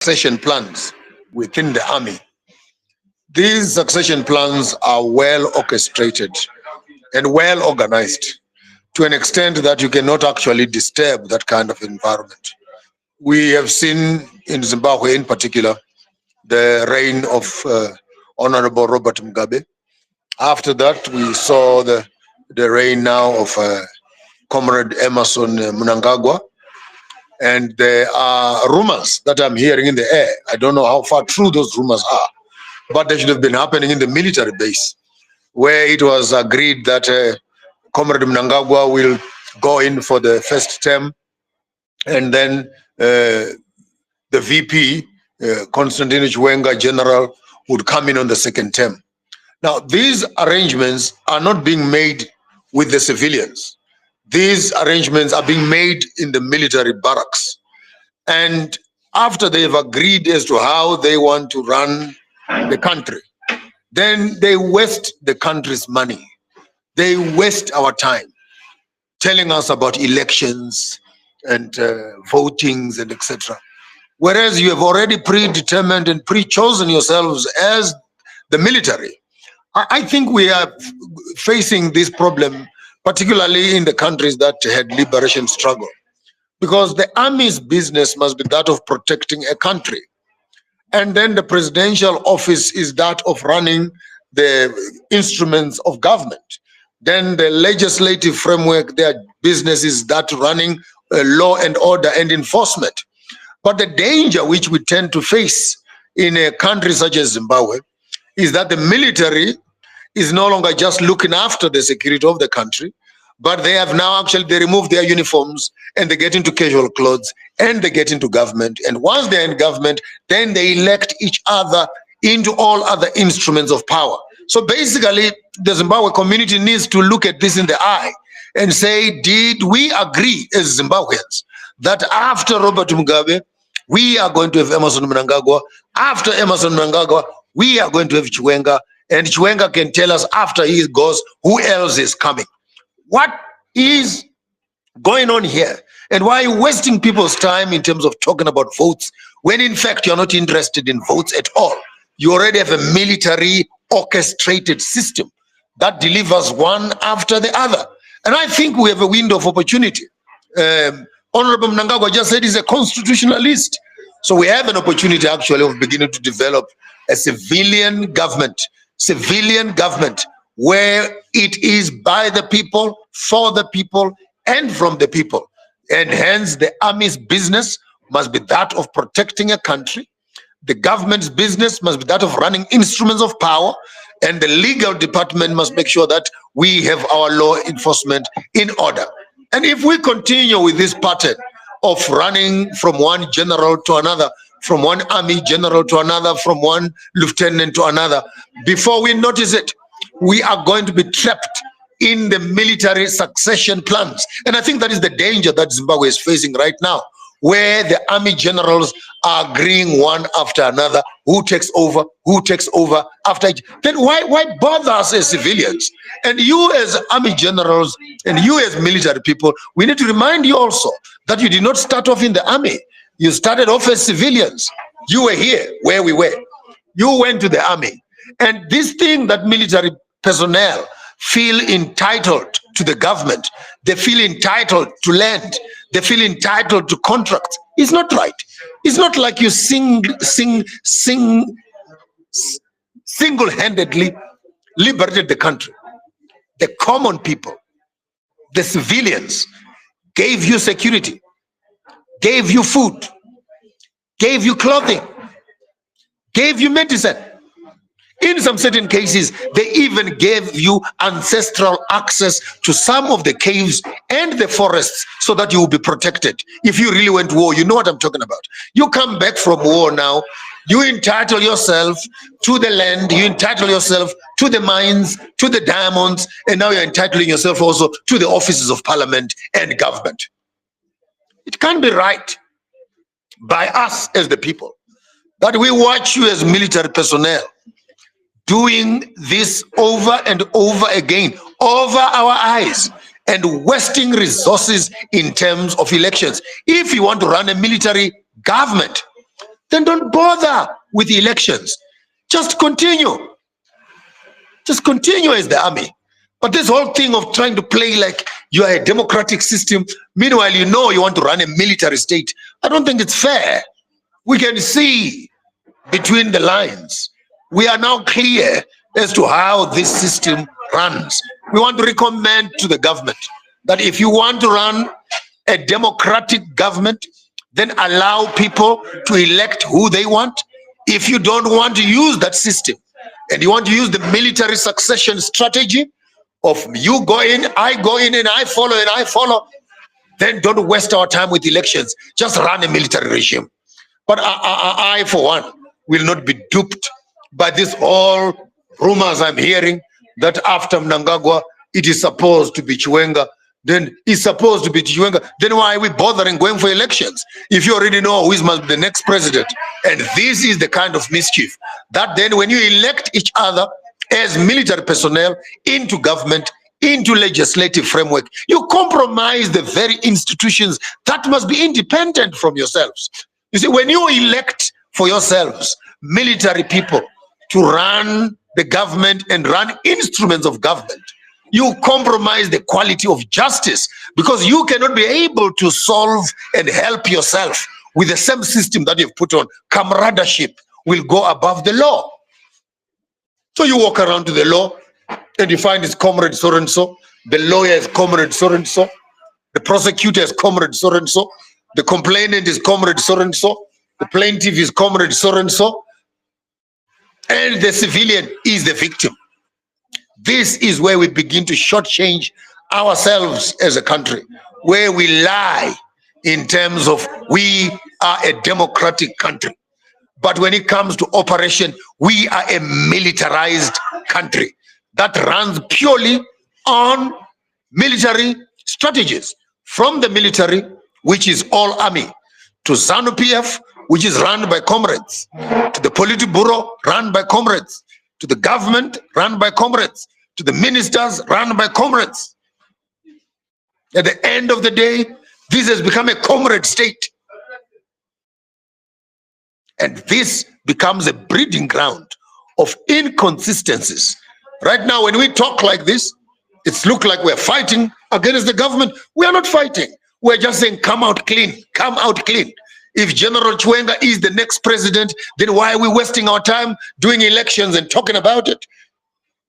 succession plans within the army. These succession plans are well orchestrated and well organized to an extent that you cannot actually disturb that kind of environment. We have seen in Zimbabwe in particular the reign of Honorable Robert Mugabe. After that, we saw the reign now of Comrade Emerson Mnangagwa. And there are rumors that I'm hearing in the air. I don't know how far true those rumors are, but they should have been happening in the military base, where it was agreed that Comrade Mnangagwa will go in for the first term, and then the VP, Constantine Chiwenga, General, would come in on the second term. Now, these arrangements are not being made with the civilians. These arrangements are being made in the military barracks. And after they've agreed as to how they want to run the country, then they waste the country's money. They waste our time telling us about elections and votings and etc. Whereas you have already predetermined and pre-chosen yourselves as the military. I think we are facing this problem particularly in the countries that had liberation struggle, because the army's business must be that of protecting a country, and then the presidential office is that of running the instruments of government. Then the legislative framework, their business is that running law and order and enforcement. But the danger which we tend to face in a country such as Zimbabwe is that the military is no longer just looking after the security of the country, but they have now they remove their uniforms and they get into casual clothes and they get into government. And once they're in government, then they elect each other into all other instruments of power. So basically, the Zimbabwe community needs to look at this in the eye and say, did we agree as Zimbabweans that after Robert Mugabe, we are going to have Emerson Mnangagwa? After Emerson Mnangagwa, we are going to have Chiwenga, and Chiwenga can tell us after he goes, who else is coming? What is going on here? And why are you wasting people's time in terms of talking about votes, when in fact you're not interested in votes at all? You already have a military orchestrated system that delivers one after the other. And I think we have a window of opportunity. Honorable Mnangagwa just said he's a constitutionalist. So we have an opportunity actually of beginning to develop a civilian government, where it is by the people, for the people, and from the people. And hence the army's business must be that of protecting a country. The government's business must be that of running instruments of power. And the legal department must make sure that we have our law enforcement in order. And if we continue with this pattern of running from one general to another, from one army general to another, from one lieutenant to another, before we notice it, we are going to be trapped in the military succession plans. And I think that is the danger that Zimbabwe is facing right now, where the army generals are agreeing one after another, who takes over after each. Then why bother us as civilians? And you as army generals and you as military people, we need to remind you also that you did not start off in the army. You started off as civilians. You were here where we were. You went to the army. And this thing that military personnel feel entitled to the government, they feel entitled to land, they feel entitled to contracts, is not right. It's not like you single-handedly liberated the country. The common people, the civilians, gave you security, gave you food, gave you clothing, gave you medicine. In some certain cases, they even gave you ancestral access to some of the caves and the forests so that you will be protected. If you really went to war, you know what I'm talking about. You come back from war now, you entitle yourself to the land, you entitle yourself to the mines, to the diamonds, and now you're entitling yourself also to the offices of parliament and government. It can't be right by us as the people that we watch you as military personnel doing this over and over again, over our eyes, and wasting resources in terms of elections. If you want to run a military government, then don't bother with the elections. Just continue. Just continue as the army. But this whole thing of trying to play like you are a democratic system, meanwhile you know you want to run a military state, I don't think it's fair. We can see between the lines. We are now clear as to how this system runs. We want to recommend to the government that if you want to run a democratic government, then allow people to elect who they want. If you don't want to use that system and you want to use the military succession strategy of you go in, I go in, and I follow, then don't waste our time with elections. Just run a military regime. But I, for one, will not be duped by this all rumors I'm hearing that after Mnangagwa, it is supposed to be Chiwenga. Then it's supposed to be Chiwenga. Then why are we bothering going for elections? If you already know who is must be the next president, and this is the kind of mischief that then when you elect each other as military personnel into government, into legislative framework, you compromise the very institutions that must be independent from yourselves. You see, when you elect for yourselves military people to run the government and run instruments of government, you compromise the quality of justice, because you cannot be able to solve and help yourself with the same system that you've put on. Camaraderie will go above the law. So you walk around to the law and you find it's comrade so-and-so, the lawyer is comrade so-and-so, the prosecutor is comrade so-and-so, the complainant is comrade so-and-so, the plaintiff is comrade so-and-so, and the civilian is the victim. This is where we begin to shortchange ourselves as a country, where we lie in terms of we are a democratic country. But when it comes to operation, we are a militarized country that runs purely on military strategies. From the military, which is all army, to ZANU-PF, which is run by comrades, to the Politburo, run by comrades, to the government, run by comrades, to the ministers, run by comrades. At the end of the day, this has become a comrade state. And this becomes a breeding ground of inconsistencies. Right now, when we talk like this, it's look like we're fighting against the government. We are not fighting. We're just saying, come out clean, come out clean. If General Chiwenga is the next president, then why are we wasting our time doing elections and talking about it?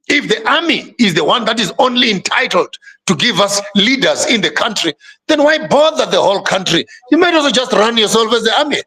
If the army is the one that is only entitled to give us leaders in the country, then why bother the whole country? You might as well just run yourself as the army.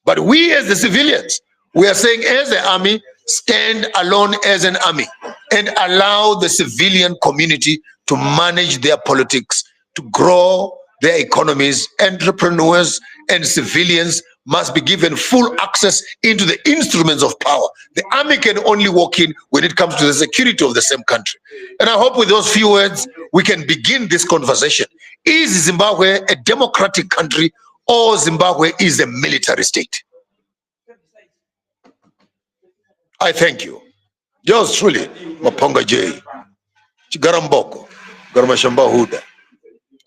But we as the civilians, we are saying as the army, stand alone as an army and allow the civilian community to manage their politics, to grow their economies. Entrepreneurs and civilians must be given full access into the instruments of power. The army can only walk in when it comes to the security of the same country. And I hope with those few words, we can begin this conversation. Is Zimbabwe a democratic country, or Zimbabwe is a military state? I thank you. Yours truly, Maponga J. Chigaramboko, Garmashamba Huda.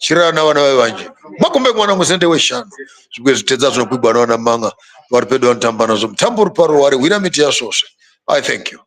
Shirana wana wanje. Makumbe mwana ngusente we shano. Chigwe tezazo na kuibwa na manga. Warpedo antambana zo mtamburu paru wari. Wina miti ya sose. I thank you.